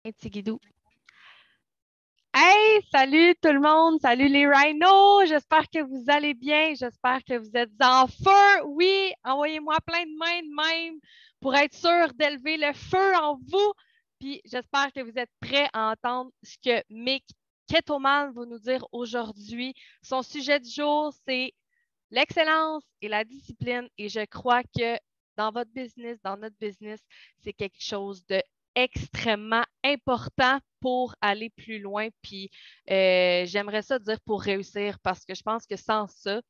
Un petit guidou. Hey, salut tout le monde, salut les rhinos, j'espère que vous allez bien, j'espère que vous êtes en feu. Oui, envoyez-moi plein de mains de même pour être sûr d'élever le feu en vous. Puis j'espère que vous êtes prêts à entendre ce que Mick Ketoman va nous dire aujourd'hui. Son sujet du jour, c'est l'excellence et la discipline. Et je crois que dans votre business, dans notre business, c'est quelque chose de extrêmement important pour aller plus loin. Puis j'aimerais ça dire pour réussir parce que je pense que sans ça,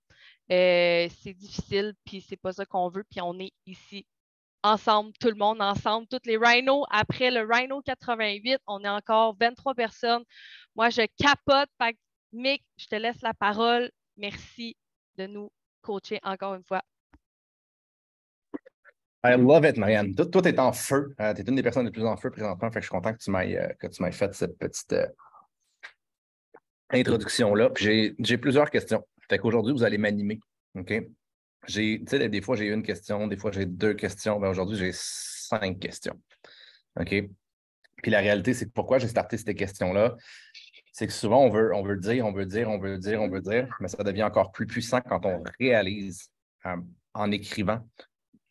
c'est difficile, puis c'est pas ça qu'on veut. Puis on est ici ensemble, tout le monde ensemble, toutes les rhinos. Après le Rhino 88, on est encore 23 personnes. Moi, je capote. Fait que, Mick, je te laisse la parole. Merci de nous coacher encore une fois. I love it, Marianne. Toi, t'es en feu. Tu es une des personnes les plus en feu présentement. Fait que je suis content que tu m'aies fait cette petite introduction-là. Puis j'ai plusieurs questions. Fait qu'aujourd'hui, vous allez m'animer. OK? Tu sais, des fois, j'ai une question, des fois, j'ai deux questions. Ben, aujourd'hui, j'ai 5 questions. OK? Puis la réalité, c'est que pourquoi j'ai starté ces questions-là, c'est que souvent, on veut dire, mais ça devient encore plus puissant quand on réalise en écrivant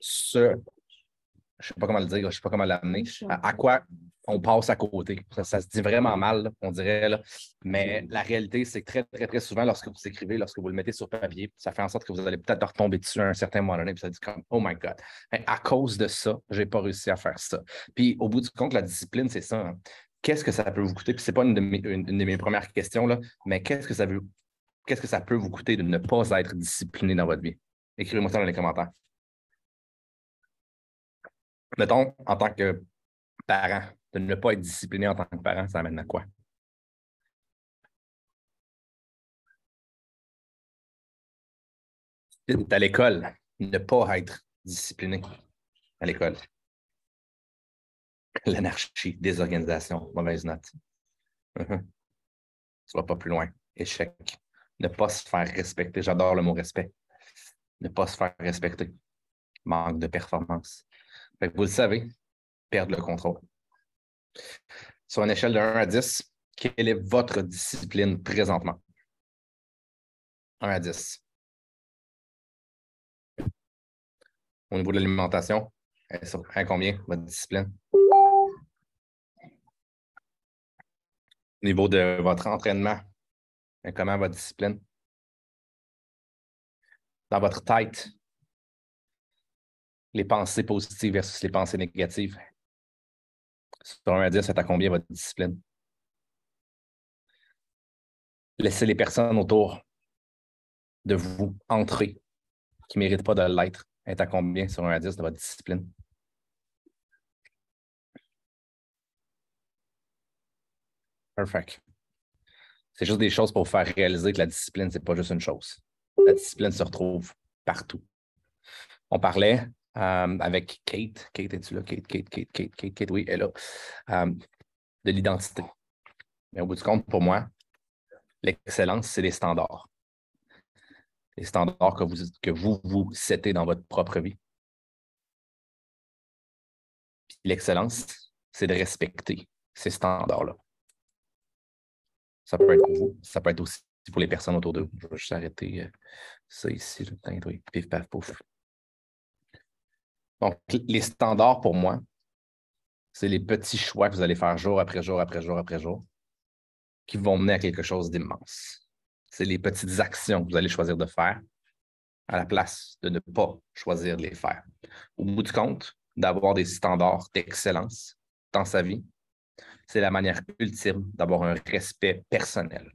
ce je ne sais pas comment le dire, je ne sais pas comment l'amener, à quoi on passe à côté. Ça se dit vraiment mal, là, on dirait, là. Mais la réalité, c'est que très, très, très souvent, lorsque vous écrivez, lorsque vous le mettez sur papier, ça fait en sorte que vous allez peut-être retomber dessus à un certain moment donné, puis ça dit comme, oh my God, à cause de ça, je n'ai pas réussi à faire ça. Puis au bout du compte, la discipline, c'est ça. Hein. Qu'est-ce que ça peut vous coûter? Puis ce n'est pas une de mes premières questions, là, mais qu'est-ce que ça peut vous coûter de ne pas être discipliné dans votre vie? Écrivez-moi ça dans les commentaires. Mettons, en tant que parent, de ne pas être discipliné en tant que parent, ça amène à quoi? À l'école, ne pas être discipliné à l'école. L'anarchie, désorganisation, mauvaise note. Tu ne vas pas plus loin. Échec. Ne pas se faire respecter. J'adore le mot respect. Ne pas se faire respecter. Manque de performance. Fait que vous le savez, perdre le contrôle. Sur une échelle de 1 à 10, quelle est votre discipline présentement? 1 à 10. Au niveau de l'alimentation, à combien votre discipline? Au niveau de votre entraînement, comment votre discipline? Dans votre tête, les pensées positives versus les pensées négatives. Sur 1 à 10, c'est à combien votre discipline? Laissez les personnes autour de vous entrer qui ne méritent pas de l'être. Être à combien sur 1 à 10 de votre discipline? Perfect. C'est juste des choses pour vous faire réaliser que la discipline, ce n'est pas juste une chose. La discipline se retrouve partout. On parlait avec Kate. Kate, es-tu là? Kate, oui, elle est là. De l'identité. Mais au bout du compte, pour moi, l'excellence, c'est les standards. Les standards que vous settez dans votre propre vie. Puis l'excellence, c'est de respecter ces standards-là. Ça peut être pour vous, ça peut être aussi pour les personnes autour d'eux. Je vais juste arrêter ça ici. Oui, pif, paf, pouf. Donc, les standards pour moi, c'est les petits choix que vous allez faire jour après jour après jour après jour qui vont mener à quelque chose d'immense. C'est les petites actions que vous allez choisir de faire à la place de ne pas choisir de les faire. Au bout du compte, d'avoir des standards d'excellence dans sa vie, c'est la manière ultime d'avoir un respect personnel,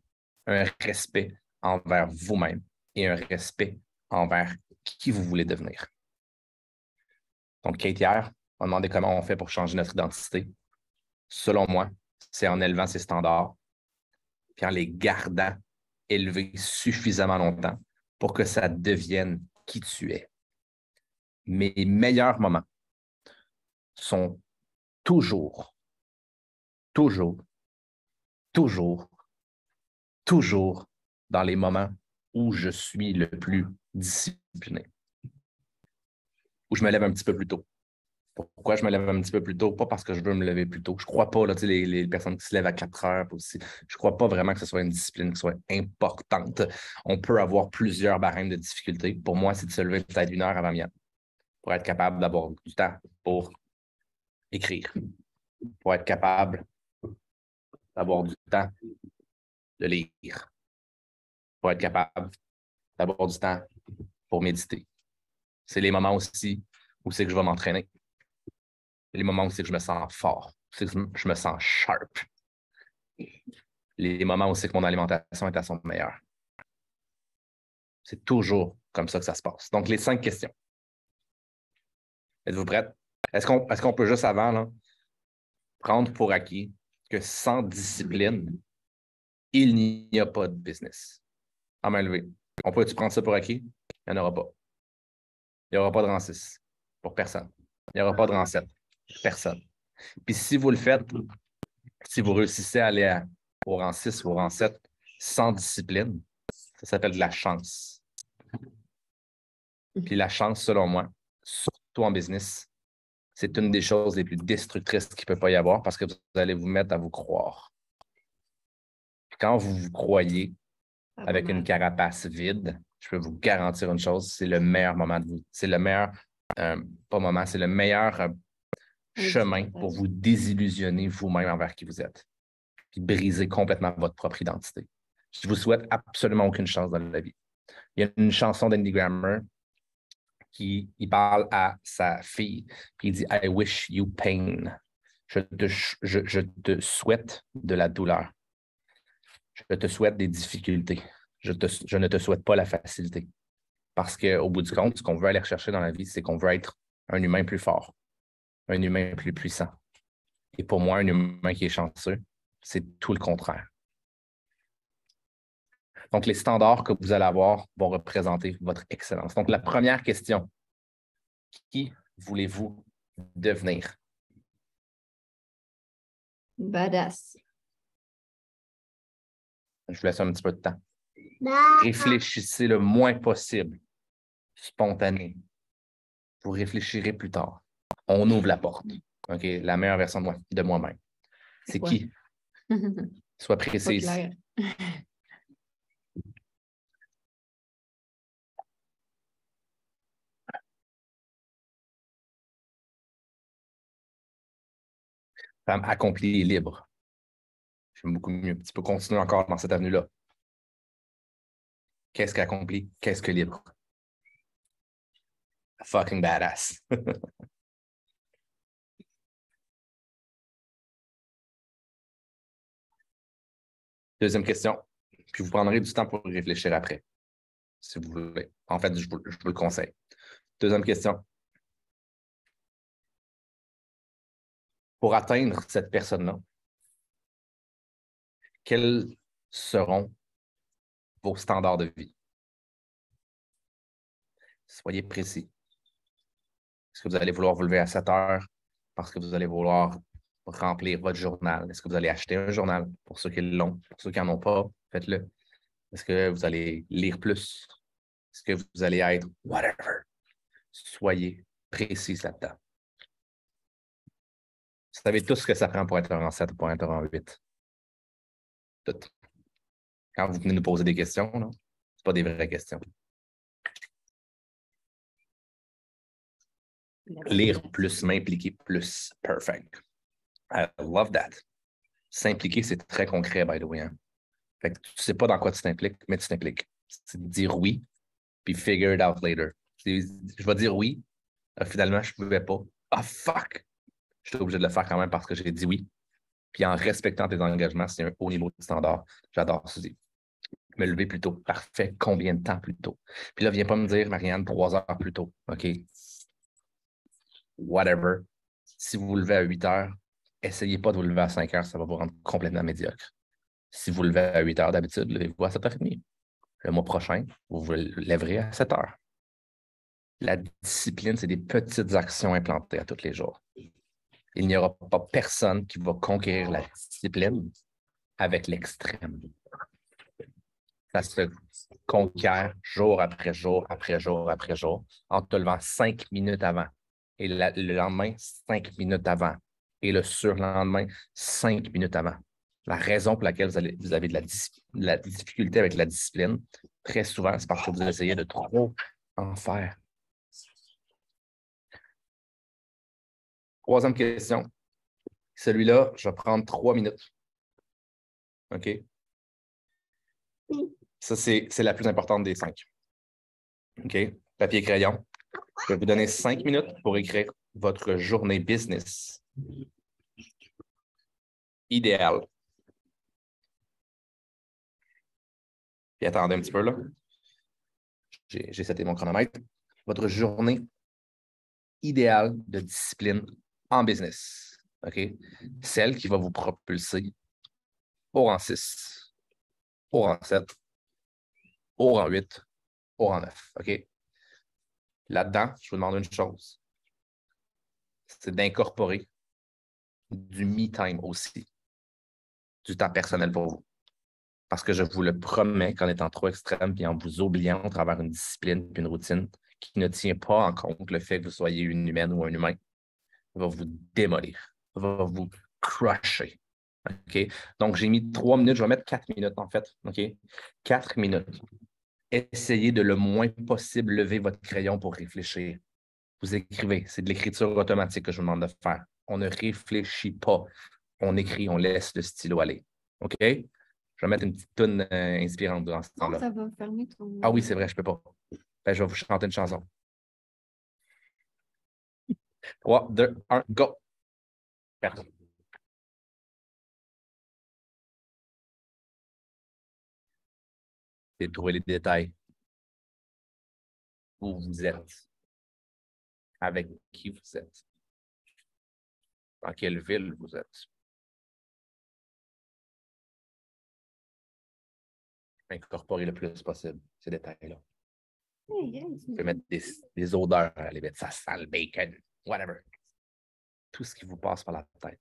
un respect envers vous-même et un respect envers qui vous voulez devenir. Donc, Kate, hier, on m'a demandé comment on fait pour changer notre identité. Selon moi, c'est en élevant ses standards, puis en les gardant élevés suffisamment longtemps pour que ça devienne qui tu es. Mes meilleurs moments sont toujours, toujours, toujours, toujours dans les moments où je suis le plus discipliné, où je me lève un petit peu plus tôt, Pourquoi je me lève un petit peu plus tôt? Pas parce que je veux me lever plus tôt. Je ne crois pas, là, tu sais, les personnes qui se lèvent à 4 heures aussi. Je ne crois pas vraiment que ce soit une discipline qui soit importante. On peut avoir plusieurs barèmes de difficulté. Pour moi, c'est de se lever peut-être 1 heure avant midi pour être capable d'avoir du temps pour écrire, pour être capable d'avoir du temps de lire, pour être capable d'avoir du temps pour méditer. C'est les moments aussi où c'est que je vais m'entraîner. C'est les moments où c'est que je me sens fort, où c'est que je me sens sharp. Les moments où c'est que mon alimentation est à son meilleur. C'est toujours comme ça que ça se passe. Donc, les 5 questions. Êtes-vous prête? Est-ce qu'on peut juste avant là, prendre pour acquis que sans discipline, il n'y a pas de business? En main levée. On peut-tu prendre ça pour acquis? Il n'y en aura pas. Il n'y aura pas de rang 6 pour personne. Il n'y aura pas de rang 7. Personne. Puis si vous le faites, si vous réussissez à aller au rang 6 ou au rang 7 sans discipline, ça s'appelle de la chance. Puis la chance, selon moi, surtout en business, c'est une des choses les plus destructrices qu'il ne peut pas y avoir parce que vous allez vous mettre à vous croire. Puis quand vous vous croyez avec une carapace vide, je peux vous garantir une chose, c'est le meilleur moment de vous. C'est le meilleur, pas moment, c'est le meilleur chemin pour vous désillusionner vous-même envers qui vous êtes. Puis briser complètement votre propre identité. Je vous souhaite absolument aucune chance dans la vie. Il y a une chanson d'Andy Grammer qui parle à sa fille, puis il dit « I wish you pain ». Je te souhaite de la douleur. Je te souhaite des difficultés. Je ne te souhaite pas la facilité. Parce qu'au bout du compte, ce qu'on veut aller rechercher dans la vie, c'est qu'on veut être un humain plus fort, un humain plus puissant. Et pour moi, un humain qui est chanceux, c'est tout le contraire. Donc, les standards que vous allez avoir vont représenter votre excellence. Donc, la première question, qui voulez-vous devenir? Badass. Je vous laisse un petit peu de temps. Réfléchissez le moins possible, spontané. Vous réfléchirez plus tard. On ouvre la porte. OK? La meilleure version de moi-même. C'est qui? Sois précise. Femme accomplie et libre. J'aime beaucoup mieux. Tu peux continuer encore dans cette avenue-là. Qu'est-ce qu'accompli? Qu'est-ce que libre? Fucking badass. Deuxième question. Puis vous prendrez du temps pour y réfléchir après, si vous voulez. En fait, je vous le conseille. Deuxième question. Pour atteindre cette personne-là, quels seront vos standards de vie? Soyez précis. Est-ce que vous allez vouloir vous lever à 7 heures parce que vous allez vouloir remplir votre journal? Est-ce que vous allez acheter un journal pour ceux qui l'ont? Pour ceux qui n'en ont pas, faites-le. Est-ce que vous allez lire plus? Est-ce que vous allez être whatever? Soyez précis là-dedans. Vous savez tout ce que ça prend pour être un rang 7 ou pour être un rang 8. Tout. Quand vous venez nous poser des questions, ce n'est pas des vraies questions. Lire plus, m'impliquer plus. Perfect. I love that. S'impliquer, c'est très concret, by the way. Hein? Fait que tu ne sais pas dans quoi tu t'impliques, mais tu t'impliques. C'est de dire oui, puis figure it out later. Je vais dire oui. Finalement, je ne pouvais pas. Ah, fuck! Je suis obligé de le faire quand même parce que j'ai dit oui. Puis en respectant tes engagements, c'est un haut niveau de standard. J'adore ça. Me lever plus tôt. Parfait. Combien de temps plus tôt? Puis là, viens pas me dire, Marianne, 3 heures plus tôt. OK? Whatever. Si vous vous levez à 8 heures, essayez pas de vous lever à 5 heures, ça va vous rendre complètement médiocre. Si vous levez à 8 heures d'habitude, levez-vous à 7h30. Le mois prochain, vous vous lèverez à 7 heures. La discipline, c'est des petites actions implantées à tous les jours. Il n'y aura pas personne qui va conquérir la discipline avec l'extrême. Ça se conquiert jour après jour, après jour, après jour, en te levant 5 minutes avant Et le lendemain, 5 minutes avant. Et le surlendemain, 5 minutes avant. La raison pour laquelle vous avez de la difficulté avec la discipline, très souvent, c'est parce que vous essayez de trop en faire. Troisième question. Celui-là, je vais prendre 3 minutes. OK? Ça, c'est la plus importante des 5. OK? Papier et crayon. Je vais vous donner 5 minutes pour écrire votre journée business idéale. Puis attendez un petit peu, là. J'ai seté mon chronomètre. Votre journée idéale de discipline en business. OK? Celle qui va vous propulser au rang 6, au rang 7, au rang 8, au rang 9. OK? Là-dedans, je vous demande une chose. C'est d'incorporer du me-time aussi, du temps personnel pour vous. Parce que je vous le promets qu'en étant trop extrême et en vous oubliant à travers une discipline et une routine qui ne tient pas en compte le fait que vous soyez une humaine ou un humain, va vous démolir, va vous crusher. OK? Donc, j'ai mis 3 minutes, je vais mettre 4 minutes en fait. OK? 4 minutes. Essayez de le moins possible lever votre crayon pour réfléchir. Vous écrivez, c'est de l'écriture automatique que je vous demande de faire. On ne réfléchit pas. On écrit, on laisse le stylo aller. OK? Je vais mettre une petite toune inspirante dans ce temps-là. Ça va fermer ton... Ah oui, c'est vrai, je ne peux pas. Ben, je vais vous chanter une chanson. 3, 2, 1, go! Pardon. C'est de trouver les détails. Où vous êtes. Avec qui vous êtes. Dans quelle ville vous êtes. Incorporer le plus possible ces détails-là. Vous pouvez mettre des odeurs à la limite. Ça sent le bacon. Whatever. Tout ce qui vous passe par la tête.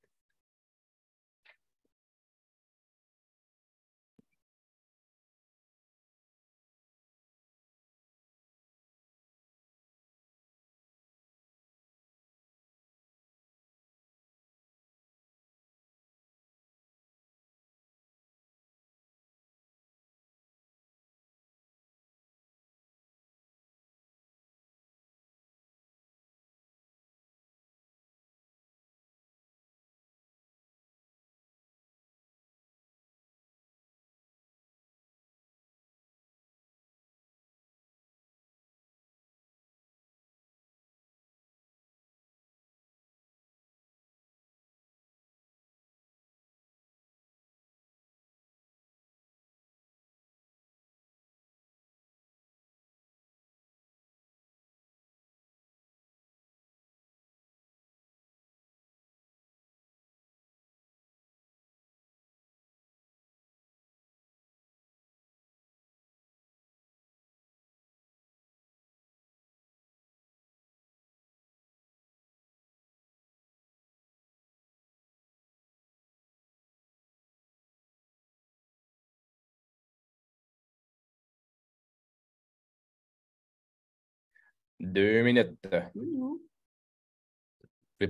Deux minutes. N'oubliez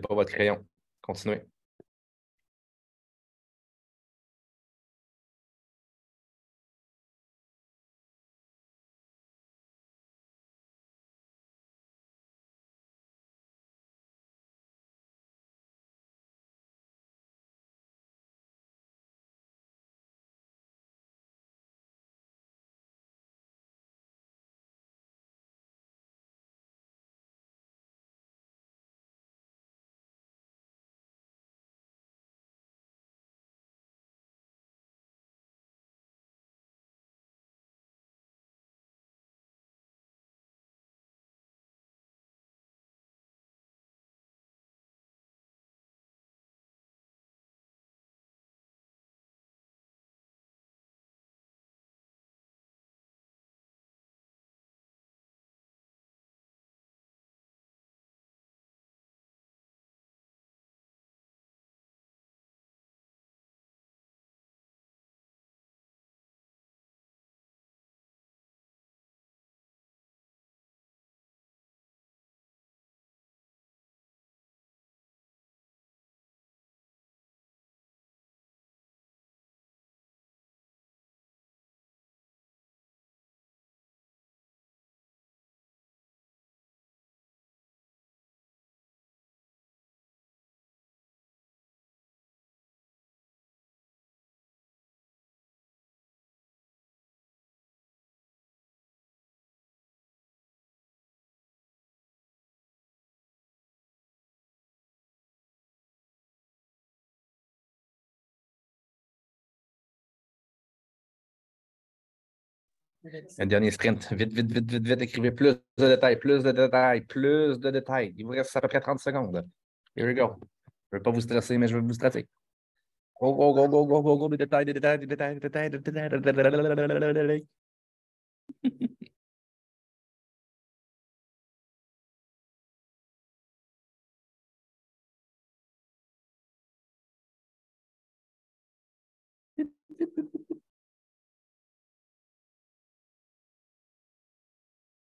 pas votre crayon. Continuez. Un dernier sprint. Vite, vite, vite, vite, vite. Écrivez plus de détails, plus de détails, plus de détails. Il vous reste à peu près 30 secondes. Here we go. Je ne veux pas vous stresser, mais je veux vous stresser. Go, go, go, go, go, go, go, des détails, des détails, des détails, des détails, des détails, des détails.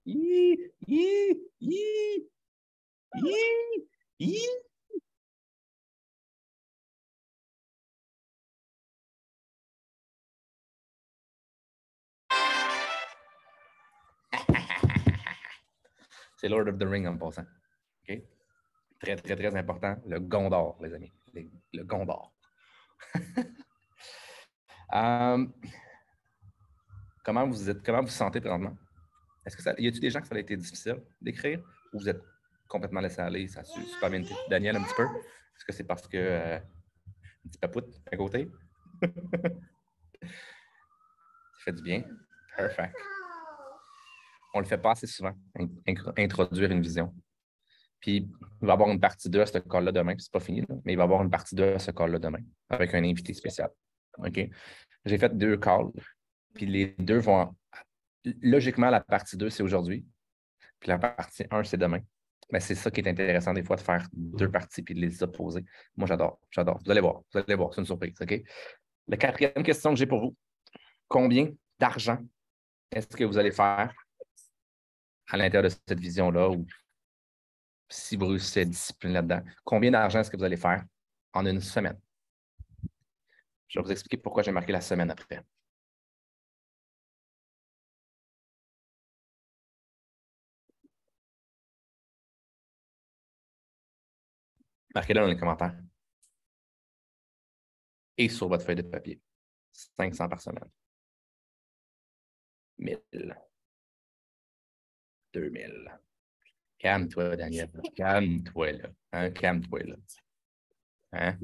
Hi, hi, hi, hi, hi. C'est Lord of the Ring en passant. OK? Très, très, très important. Le Gondor, les amis. Le Gondor. Comment vous sentez présentement? Est-ce que y a-t-il des gens que ça a été difficile d'écrire ou vous êtes complètement laissé aller? Ça a super bien été. Daniel, un petit peu. Est-ce que c'est parce que un petit papoute à côté? Ça fait du bien. Perfect. On le fait pas assez souvent, introduire une vision. Puis, il va y avoir une partie 2 à ce call-là demain. C'est pas fini, là, mais il va y avoir une partie 2 à ce call-là demain avec un invité spécial. OK? J'ai fait 2 calls, puis les 2 vont... Logiquement, la partie 2, c'est aujourd'hui, puis la partie 1, c'est demain. Mais c'est ça qui est intéressant des fois, de faire 2 parties puis de les opposer. Moi, j'adore, j'adore. Vous allez voir, c'est une surprise, OK? La 4e question que j'ai pour vous, combien d'argent est-ce que vous allez faire à l'intérieur de cette vision-là ou si vous réussissez à être discipliné là-dedans? Combien d'argent est-ce que vous allez faire en une semaine? Je vais vous expliquer pourquoi j'ai marqué la semaine après. Marquez-le dans les commentaires. Et sur votre feuille de papier. 500 par semaine. 1000. 2000. Calme-toi, Daniel. Calme-toi, là. Hein? Calme-toi, là. Hein?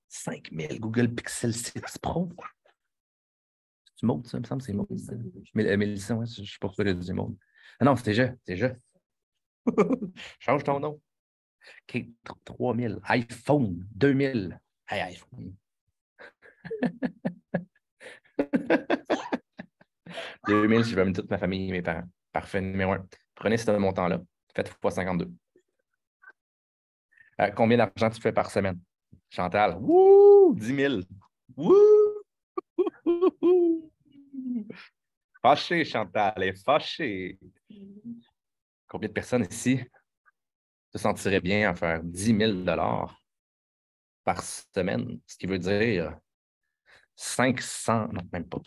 5000 Google Pixel 6 Pro. C'est Maud, ça, il me semble que c'est Maud. 1100, ouais, je ne sais pas pourquoi j'ai dit Maud. Ah non, c'est je. Change ton nom. OK, 3000. iPhone 2000. Hey, iPhone. 2000, si je veux mettre toute ma famille et mes parents. Parfait, numéro 1. Prenez ce montant-là. Faites x 52. Combien d'argent tu fais par semaine? Chantal? Wouh! 10 000. Wouh! Fâché, Chantal. Elle est fâchée. Combien de personnes ici se sentiraient bien à faire 10 000 par semaine? Ce qui veut dire 500, non, même pas.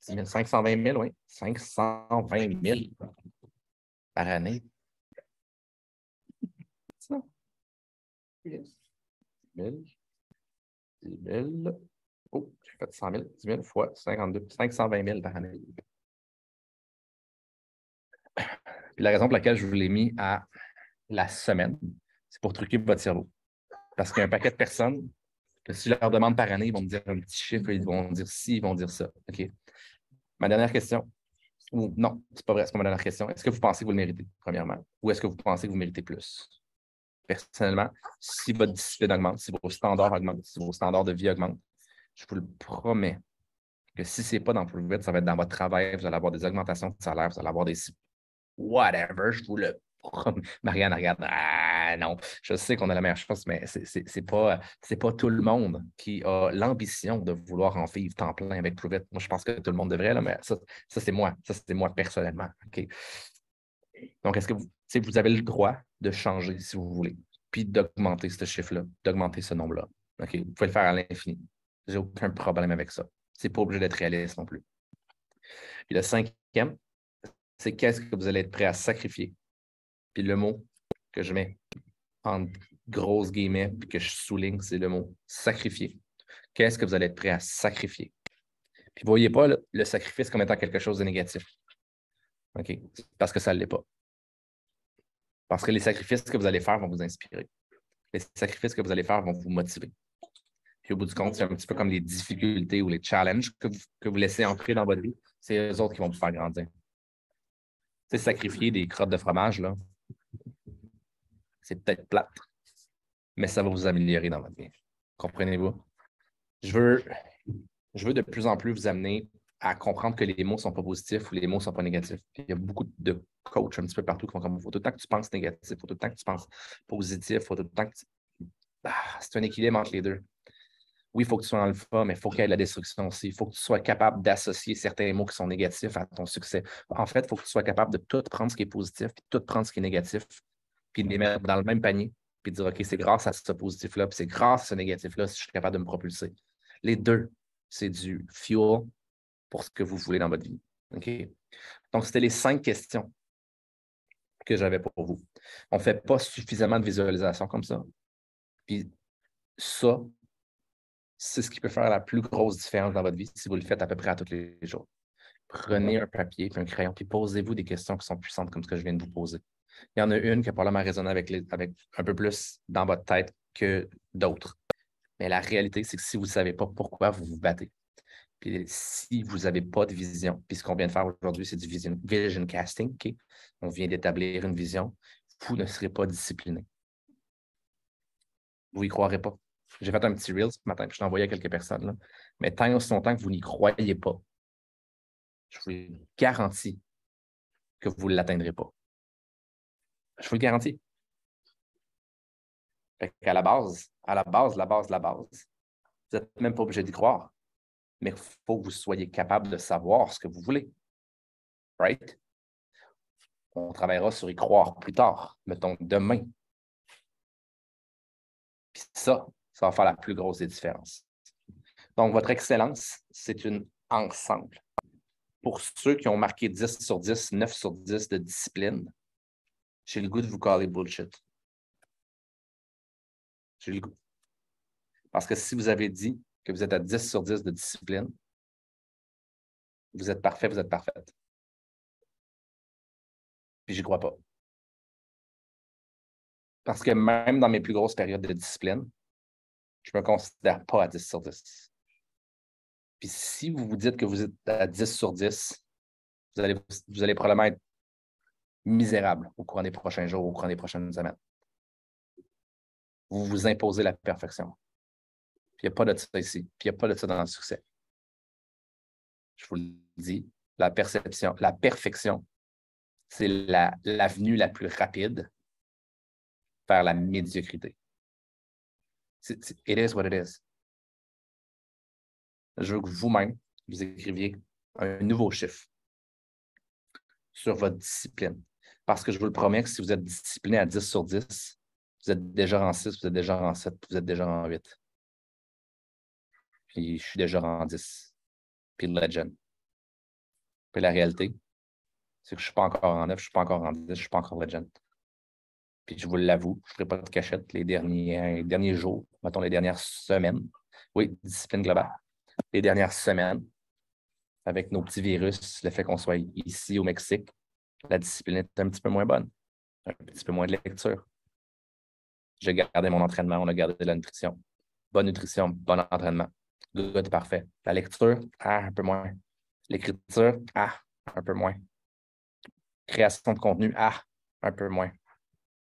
10 000, 520 000, oui. 520 000 par année. Ça. 10 000. 10 000. Oh, j'ai fait 100 000. 10 000 fois 52. 520 000 par année. Puis la raison pour laquelle je vous l'ai mis à la semaine, c'est pour truquer votre cerveau. Parce qu'il y a un paquet de personnes que si je leur demande par année, ils vont me dire un petit chiffre, ils vont dire ci, ils vont dire ça. OK. Ma dernière question, ou non, c'est pas vrai, c'est pas ma dernière question. Est-ce que vous pensez que vous le méritez, premièrement? Ou est-ce que vous pensez que vous méritez plus? Personnellement, si votre discipline augmente, si vos standards augmentent, si vos standards de vie augmentent, je vous le promets que si ce n'est pas dans plus vite, ça va être dans votre travail, vous allez avoir des augmentations de salaire, vous allez avoir des whatever, je vous le promets. Marianne regarde, ah non, je sais qu'on a la meilleure chose, mais c'est pas tout le monde qui a l'ambition de vouloir en vivre temps plein avec plus vite. Moi, je pense que tout le monde devrait, là, mais ça c'est moi. Ça, c'est moi personnellement. OK? Donc, est-ce que vous avez le droit de changer si vous voulez, puis d'augmenter ce chiffre-là, d'augmenter ce nombre-là. OK? Vous pouvez le faire à l'infini. J'ai aucun problème avec ça. C'est pas obligé d'être réaliste non plus. Puis le 5e, c'est qu'est-ce que vous allez être prêt à sacrifier. Puis le mot que je mets en grosses guillemets, puis que je souligne, c'est le mot sacrifier. Qu'est-ce que vous allez être prêt à sacrifier? Puis ne voyez pas le sacrifice comme étant quelque chose de négatif. OK? Parce que ça ne l'est pas. Parce que les sacrifices que vous allez faire vont vous inspirer. Les sacrifices que vous allez faire vont vous motiver. Puis Puis au bout du compte, c'est un petit peu comme les difficultés ou les challenges que vous laissez entrer dans votre vie. C'est eux autres qui vont vous faire grandir. Tu sais, sacrifier des crottes de fromage, là, c'est peut-être plate, mais ça va vous améliorer dans votre vie. Comprenez-vous? Je veux de plus en plus vous amener à comprendre que les mots ne sont pas positifs ou les mots ne sont pas négatifs. Il y a beaucoup de coachs un petit peu partout qui font comme il faut tout le temps que tu penses négatif, il faut tout le temps que tu penses positif, il faut tout le temps que tu... c'est un équilibre entre les deux. Oui, il faut que tu sois alpha, mais il faut qu'il y ait de la destruction aussi. Il faut que tu sois capable d'associer certains mots qui sont négatifs à ton succès. En fait, il faut que tu sois capable de tout prendre ce qui est positif, puis tout prendre ce qui est négatif, puis de les mettre dans le même panier, puis de dire, OK, c'est grâce à ce positif-là, puis c'est grâce à ce négatif-là si je suis capable de me propulser. Les deux, c'est du fuel pour ce que vous voulez dans votre vie. OK? Donc, c'était les 5 questions que j'avais pour vous. On ne fait pas suffisamment de visualisation comme ça. Puis ça, c'est ce qui peut faire la plus grosse différence dans votre vie si vous le faites à peu près à tous les jours. Prenez un papier et un crayon, puis posez-vous des questions qui sont puissantes comme ce que je viens de vous poser. Il y en a une qui a probablement résonné avec un peu plus dans votre tête que d'autres. Mais la réalité, c'est que si vous ne savez pas pourquoi vous vous battez, puis si vous n'avez pas de vision, puis ce qu'on vient de faire aujourd'hui, c'est du vision casting, OK? On vient d'établir une vision, vous ne serez pas discipliné. Vous n'y croirez pas. J'ai fait un petit reel ce matin, puis je l'ai envoyé à quelques personnes. Là. Mais tant et aussi longtemps que vous n'y croyez pas, je vous garantis que vous ne l'atteindrez pas. Je vous le garantis. Fait qu'à la base, vous n'êtes même pas obligé d'y croire. Mais il faut que vous soyez capable de savoir ce que vous voulez. Right? On travaillera sur y croire plus tard, mettons demain. Puis ça va faire la plus grosse des différences. Donc, votre excellence, c'est une ensemble. Pour ceux qui ont marqué 10 sur 10, 9 sur 10 de discipline, j'ai le goût de vous caller bullshit. J'ai le goût. Parce que si vous avez dit que vous êtes à 10 sur 10 de discipline, vous êtes parfait, vous êtes parfaite. Puis j'y crois pas. Parce que même dans mes plus grosses périodes de discipline, je ne me considère pas à 10 sur 10. Puis si vous vous dites que vous êtes à 10 sur 10, vous allez probablement être misérable au cours des prochains jours, au cours des prochaines semaines. Vous vous imposez la perfection. Puis il n'y a pas de ça ici. Puis il n'y a pas de ça dans le succès. Je vous le dis, la perfection, c'est l'avenue la plus rapide vers la médiocrité. It is what it is. Je veux que vous-même, vous écriviez un nouveau chiffre sur votre discipline. Parce que je vous le promets que si vous êtes discipliné à 10 sur 10, vous êtes déjà en 6, vous êtes déjà en 7, vous êtes déjà en 8. Puis je suis déjà en 10. Puis legend. Puis la réalité, c'est que je ne suis pas encore en 9, je ne suis pas encore en 10, je ne suis pas encore legend. Puis je vous l'avoue, je ne ferai pas de cachette les derniers jours, mettons les dernières semaines. Oui, discipline globale. Les dernières semaines, avec nos petits virus, le fait qu'on soit ici au Mexique, la discipline est un petit peu moins bonne. Un petit peu moins de lecture. J'ai gardé mon entraînement, on a gardé de la nutrition. Bonne nutrition, bon entraînement. Good, parfait. La lecture, un peu moins. L'écriture, un peu moins. Création de contenu, un peu moins.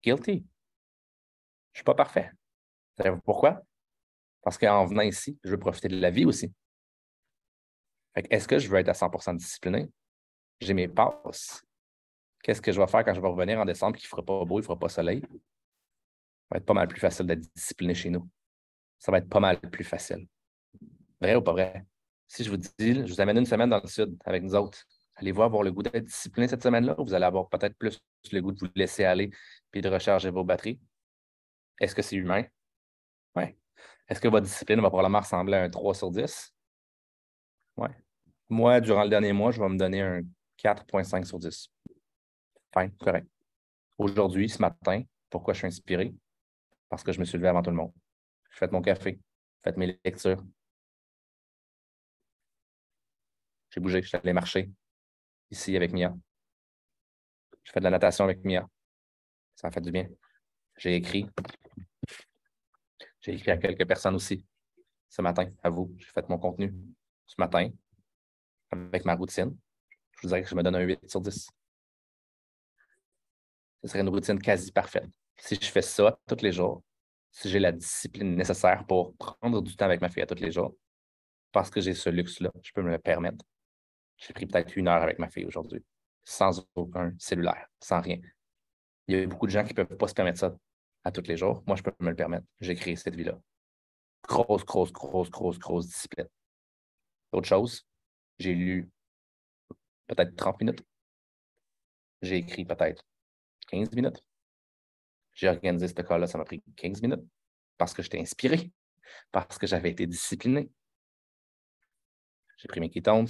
Guilty. Je ne suis pas parfait. Savez-vous pourquoi? Parce qu'en venant ici, je veux profiter de la vie aussi. Est-ce que je veux être à 100% discipliné? J'ai mes passes. Qu'est-ce que je vais faire quand je vais revenir en décembre qui ne fera pas beau, il ne fera pas soleil? Ça va être pas mal plus facile d'être discipliné chez nous. Ça va être pas mal plus facile. Vrai ou pas vrai? Si je vous dis, je vous amène une semaine dans le sud avec nous autres, allez-vous avoir le goût d'être discipliné cette semaine-là ou vous allez avoir peut-être plus le goût de vous laisser aller et de recharger vos batteries? Est-ce que c'est humain? Oui. Est-ce que votre discipline va probablement ressembler à un 3 sur 10? Oui. Moi, durant le dernier mois, je vais me donner un 4,5 sur 10. Fine, correct. Aujourd'hui, ce matin, pourquoi je suis inspiré? Parce que je me suis levé avant tout le monde. J'ai fait mon café, j'ai fait mes lectures. J'ai bougé, je suis allé marcher ici avec Mia. J'ai fait de la natation avec Mia. Ça m'a fait du bien. J'ai écrit. J'ai écrit à quelques personnes aussi. ce matin, à vous, j'ai fait mon contenu ce matin avec ma routine. Je vous dirais que je me donne un 8/10. Ce serait une routine quasi parfaite. Si je fais ça tous les jours, si j'ai la discipline nécessaire pour prendre du temps avec ma fille à tous les jours, parce que j'ai ce luxe-là, je peux me le permettre. J'ai pris peut-être 1 heure avec ma fille aujourd'hui, sans aucun cellulaire, sans rien. Il y a beaucoup de gens qui ne peuvent pas se permettre ça à tous les jours. Moi, je peux me le permettre. J'ai créé cette vie-là. Grosse discipline. Autre chose, j'ai lu peut-être 30 minutes. J'ai écrit peut-être 15 minutes. J'ai organisé ce cas-là, ça m'a pris 15 minutes parce que j'étais inspiré, parce que j'avais été discipliné. J'ai pris mes ketones,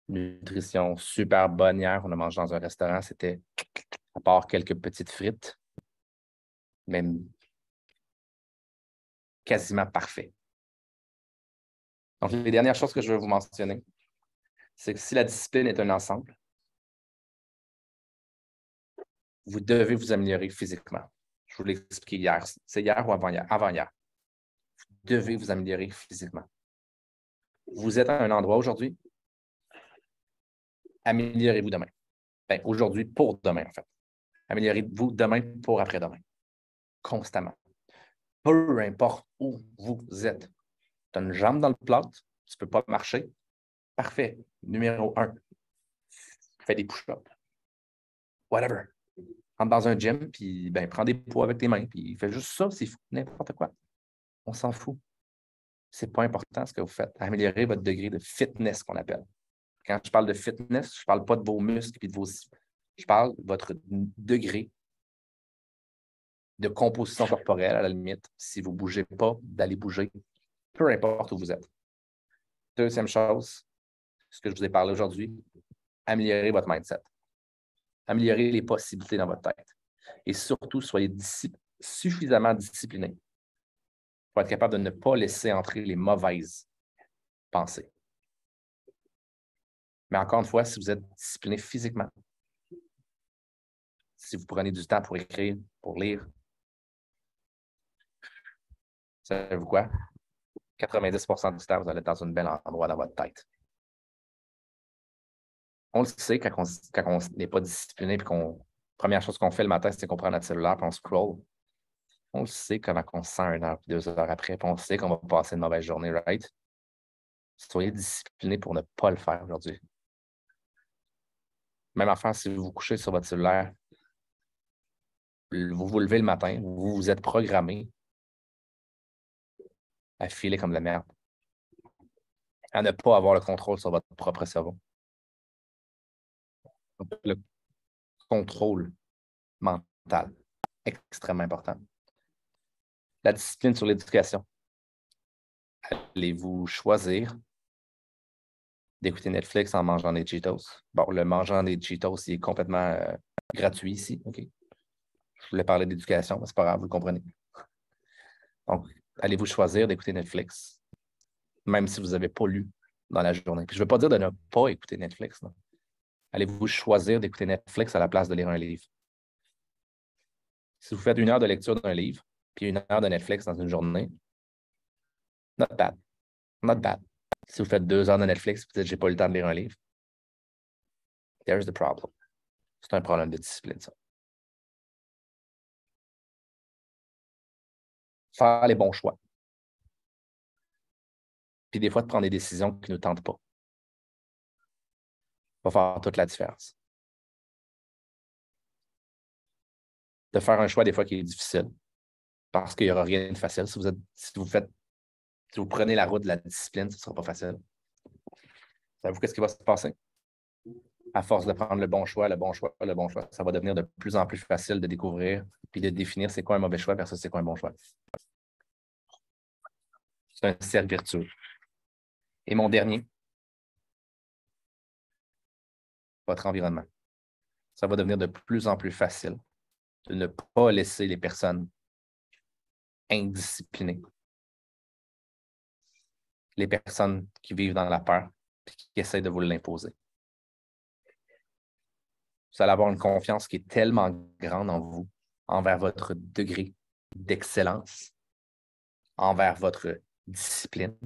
nutrition super bonne hier. On a mangé dans un restaurant, c'était, à part quelques petites frites, même quasiment parfait. Donc, les dernières choses que je veux vous mentionner, c'est que si la discipline est un ensemble, vous devez vous améliorer physiquement. Je vous l'ai expliqué hier. C'est hier ou avant-hier? Avant-hier. Vous devez vous améliorer physiquement. Vous êtes à un endroit aujourd'hui, améliorez-vous demain. Bien, aujourd'hui pour demain, en fait. Améliorez-vous demain pour après-demain. Constamment. Peu importe où vous êtes. Tu as une jambe dans le plat, tu ne peux pas marcher. Parfait. Numéro 1. Fais des push-ups. Whatever. Entre dans un gym, puis ben, prends des poids avec tes mains, puis fais juste ça, c'est fou, n'importe quoi. On s'en fout. C'est pas important ce que vous faites. Améliorer votre degré de fitness, qu'on appelle. Quand je parle de fitness, je ne parle pas de vos muscles et de vos... Je parle de votre degré de composition corporelle, à la limite, si vous ne bougez pas, d'aller bouger, peu importe où vous êtes. Deuxième chose, ce que je vous ai parlé aujourd'hui, améliorer votre mindset. Améliorer les possibilités dans votre tête. Et surtout, soyez suffisamment discipliné pour être capable de ne pas laisser entrer les mauvaises pensées. Mais encore une fois, si vous êtes discipliné physiquement, si vous prenez du temps pour écrire, pour lire, savez-vous quoi? 90% du temps, vous allez être dans un bel endroit dans votre tête. On le sait quand on n'est pas discipliné et première chose qu'on fait le matin, c'est qu'on prend notre cellulaire et on scroll. On le sait comment on se sent 1 heure puis 2 heures après, puis on sait qu'on va passer une mauvaise journée, right? Soyez discipliné pour ne pas le faire aujourd'hui. Même affaire, si vous vous couchez sur votre cellulaire, vous vous levez le matin, vous vous êtes programmé à filer comme de la merde, à ne pas avoir le contrôle sur votre propre cerveau. Donc, le contrôle mental, extrêmement important. La discipline sur l'éducation. Allez-vous choisir d'écouter Netflix en mangeant des Cheetos? Bon, le mangeant des Cheetos, il est complètement gratuit ici. OK? Je voulais parler d'éducation, mais c'est pas grave, vous le comprenez. Donc, allez-vous choisir d'écouter Netflix, même si vous n'avez pas lu dans la journée. Puis je ne veux pas dire de ne pas écouter Netflix. Non. Allez-vous choisir d'écouter Netflix à la place de lire un livre? Si vous faites 1 heure de lecture d'un livre, puis 1 heure de Netflix dans une journée, not bad. Not bad. Si vous faites 2 heures de Netflix et vous dites « j'ai pas eu le temps de lire un livre », there's the problem. C'est un problème de discipline, ça. Faire les bons choix. Puis des fois, de prendre des décisions qui ne nous tentent pas. Va faire toute la différence. De faire un choix des fois qui est difficile, parce qu'il n'y aura rien de facile. Si vous prenez la route de la discipline, ce ne sera pas facile. Savez-vous qu'est-ce qui va se passer? À force de prendre le bon choix, ça va devenir de plus en plus facile de découvrir et de définir c'est quoi un mauvais choix versus c'est quoi un bon choix. C'est un cercle vertueux. Et mon dernier, votre environnement. Ça va devenir de plus en plus facile de ne pas laisser les personnes indisciplinées, les personnes qui vivent dans la peur et qui essaient de vous l'imposer. Vous allez avoir une confiance qui est tellement grande en vous, envers votre degré d'excellence, envers votre discipline,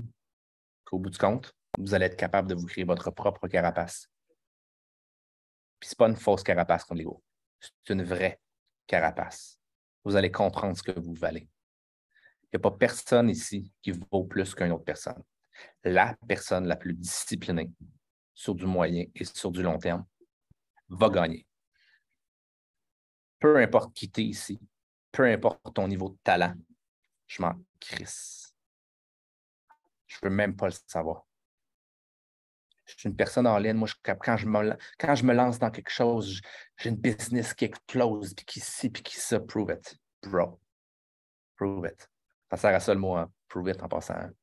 qu'au bout du compte, vous allez être capable de vous créer votre propre carapace. Puis ce n'est pas une fausse carapace comme l'ego. C'est une vraie carapace. Vous allez comprendre ce que vous valez. Il n'y a pas personne ici qui vaut plus qu'une autre personne. La personne la plus disciplinée sur du moyen et sur du long terme va gagner. Peu importe qui t'es ici, peu importe ton niveau de talent, je m'en crisse. Je ne veux même pas le savoir. Je suis une personne en ligne. Moi, quand je me lance dans quelque chose, j'ai une business qui explose, puis qui ci, puis qui ça. Prove it, bro. Prove it. Ça sert à ça le mot, hein? Prove it en passant. Hein?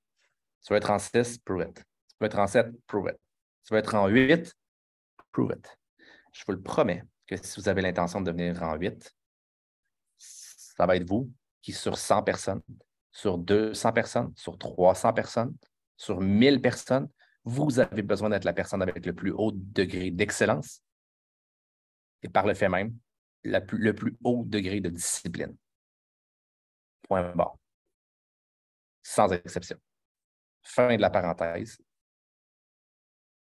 Tu veux être en 6, prove it. Tu veux être en 7, prove it. Tu veux être en 8, prove it. Je vous le promets que si vous avez l'intention de devenir en 8, ça va être vous qui, sur 100 personnes, sur 200 personnes, sur 300 personnes, sur 1000 personnes, vous avez besoin d'être la personne avec le plus haut degré d'excellence et par le fait même, le plus haut degré de discipline. Point barre. Sans exception. Fin de la parenthèse.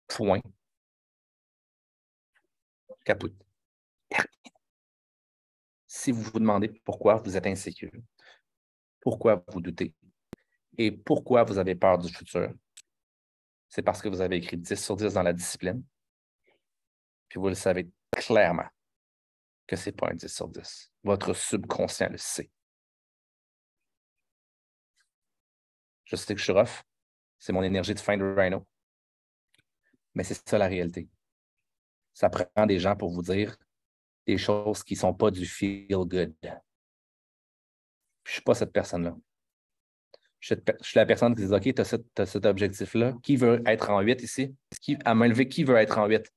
Point. Caput. Si vous vous demandez pourquoi vous êtes insécure, pourquoi vous doutez et pourquoi vous avez peur du futur, c'est parce que vous avez écrit 10 sur 10 dans la discipline, puis vous le savez clairement que ce n'est pas un 10 sur 10. Votre subconscient le sait. Je sais que je suis rough, c'est mon énergie de fin de Rhino, mais c'est ça la réalité. Ça prend des gens pour vous dire des choses qui ne sont pas du feel good. Je ne suis pas cette personne-là. Je suis la personne qui dit OK, tu as cet objectif-là. Qui veut être en 8 ici? À main levée, qui veut être en 8?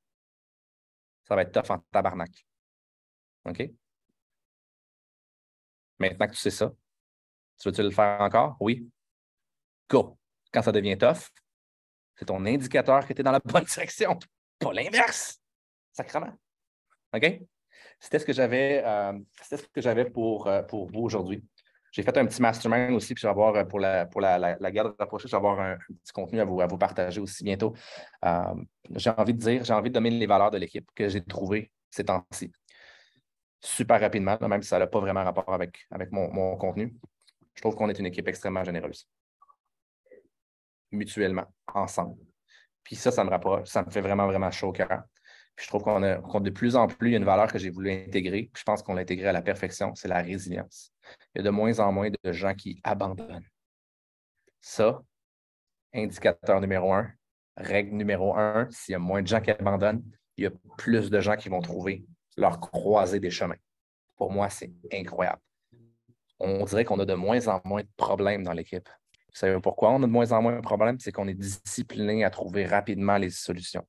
Ça va être tough en tabarnak. OK? Maintenant que tu sais ça, tu veux-tu le faire encore? Oui. Go. Quand ça devient tough, c'est ton indicateur que tu es dans la bonne direction, pas l'inverse. Sacrement. OK? C'était ce que j'avais pour vous aujourd'hui. J'ai fait un petit mastermind aussi, puis je vais avoir pour la garde rapprochée, je vais avoir un petit contenu à vous partager aussi bientôt. J'ai envie de donner les valeurs de l'équipe que j'ai trouvées ces temps-ci. Super rapidement, même si ça n'a pas vraiment rapport avec mon contenu. Je trouve qu'on est une équipe extrêmement généreuse. Mutuellement, ensemble. Puis ça me rapproche, ça me fait vraiment, vraiment chaud au cœur. Puis je trouve qu'on de plus en plus, il y a une valeur que j'ai voulu intégrer. Puis je pense qu'on l'a intégrée à la perfection, c'est la résilience. Il y a de moins en moins de gens qui abandonnent. Ça, indicateur numéro 1, règle numéro 1, s'il y a moins de gens qui abandonnent, il y a plus de gens qui vont trouver leur croisée des chemins. Pour moi, c'est incroyable. On dirait qu'on a de moins en moins de problèmes dans l'équipe. Vous savez pourquoi on a de moins en moins de problèmes? C'est qu'on est discipliné à trouver rapidement les solutions.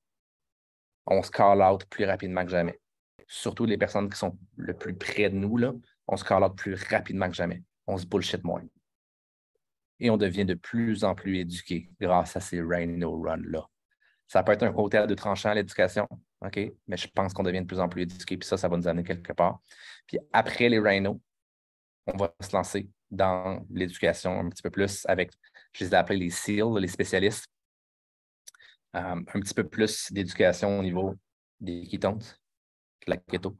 On se call out plus rapidement que jamais. Surtout les personnes qui sont le plus près de nous, là, on se call out plus rapidement que jamais. On se bullshit moins. Et on devient de plus en plus éduqué grâce à ces Rhino Run-là. Ça peut être un côté à deux tranchants, l'éducation, OK? Mais je pense qu'on devient de plus en plus éduqué, puis ça va nous amener quelque part. Puis après les Rhino, on va se lancer dans l'éducation un petit peu plus avec, je les ai appelés les SEAL, les spécialistes. Un petit peu plus d'éducation au niveau des ketones, de la keto.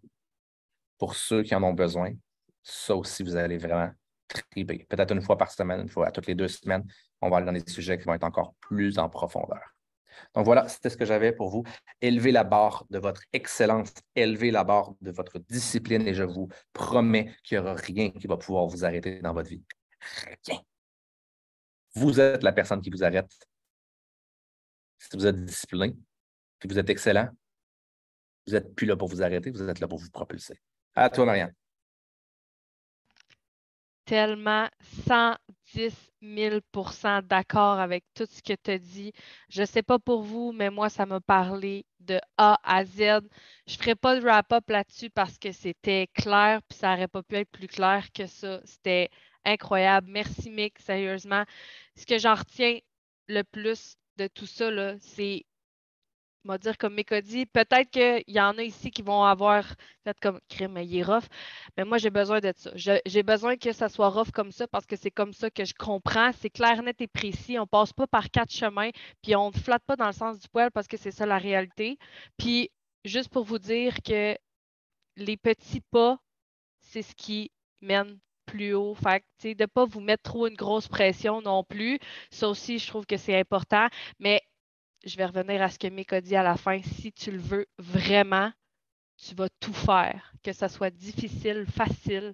Pour ceux qui en ont besoin, ça aussi, vous allez vraiment triper. Peut-être une fois par semaine, une fois à toutes les 2 semaines, on va aller dans des sujets qui vont être encore plus en profondeur. Donc voilà, c'était ce que j'avais pour vous. Élevez la barre de votre excellence, élevez la barre de votre discipline et je vous promets qu'il n'y aura rien qui va pouvoir vous arrêter dans votre vie. Rien. Vous êtes la personne qui vous arrête. Si vous êtes discipliné, si vous êtes excellent, vous n'êtes plus là pour vous arrêter, vous êtes là pour vous propulser. À toi, Marianne. Tellement 110 000 % d'accord avec tout ce que tu as dit. Je ne sais pas pour vous, mais moi, ça m'a parlé de A à Z. Je ne ferai pas de wrap-up là-dessus parce que c'était clair, puis ça n'aurait pas pu être plus clair que ça. C'était incroyable. Merci, Mick, sérieusement. Ce que j'en retiens le plus de tout ça, là, c'est m'a dire comme Mick a dit, peut-être qu'il y en a ici qui vont avoir fait comme crime, il est rough, mais moi j'ai besoin de ça. J'ai besoin que ça soit rough comme ça parce que c'est comme ça que je comprends. C'est clair, net et précis. On passe pas par 4 chemins, puis on ne flatte pas dans le sens du poil parce que c'est ça la réalité. Puis juste pour vous dire que les petits pas, c'est ce qui mène plus haut. Fait que, tu sais, de ne pas vous mettre trop une grosse pression non plus. Ça aussi, je trouve que c'est important. Mais je vais revenir à ce que Mick a dit à la fin. Si tu le veux vraiment, tu vas tout faire. Que ça soit difficile, facile,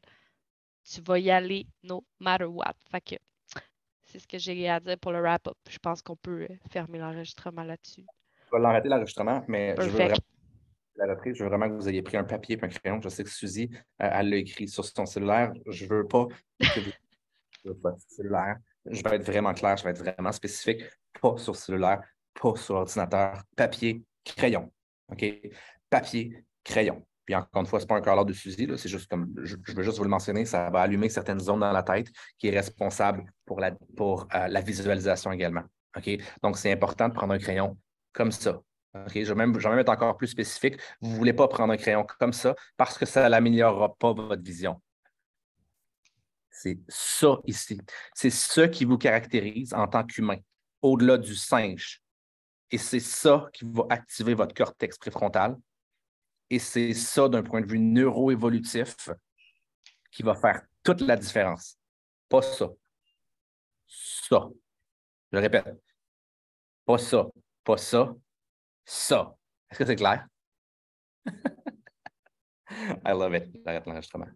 tu vas y aller no matter what. Fait que c'est ce que j'ai à dire pour le wrap-up. Je pense qu'on peut fermer l'enregistrement là-dessus. Je vais l'arrêter l'enregistrement, mais je veux vraiment Perfect. la reprise, je veux vraiment que vous ayez pris un papier et un crayon. Je sais que Suzy, elle l'a écrit sur son cellulaire. Je ne veux pas que vous sur votre cellulaire. Je vais être vraiment clair, je vais être vraiment spécifique. Pas sur cellulaire, pas sur ordinateur. Papier, crayon. OK? Papier, crayon. Puis encore une fois, ce n'est pas un call de Suzy, là, c'est juste comme, je veux juste vous le mentionner, ça va allumer certaines zones dans la tête qui est responsable pour la visualisation également. OK? Donc, c'est important de prendre un crayon comme ça. OK? Je vais même être encore plus spécifique. Vous ne voulez pas prendre un crayon comme ça parce que ça n'améliorera pas votre vision. C'est ça ici. C'est ce qui vous caractérise en tant qu'humain, au-delà du singe. Et c'est ça qui va activer votre cortex préfrontal. Et c'est ça, d'un point de vue neuroévolutif, qui va faire toute la différence. Pas ça. Ça. Je répète. Pas ça. Pas ça. Ça. Est-ce que c'est clair? I love it. J'arrête l'enregistrement.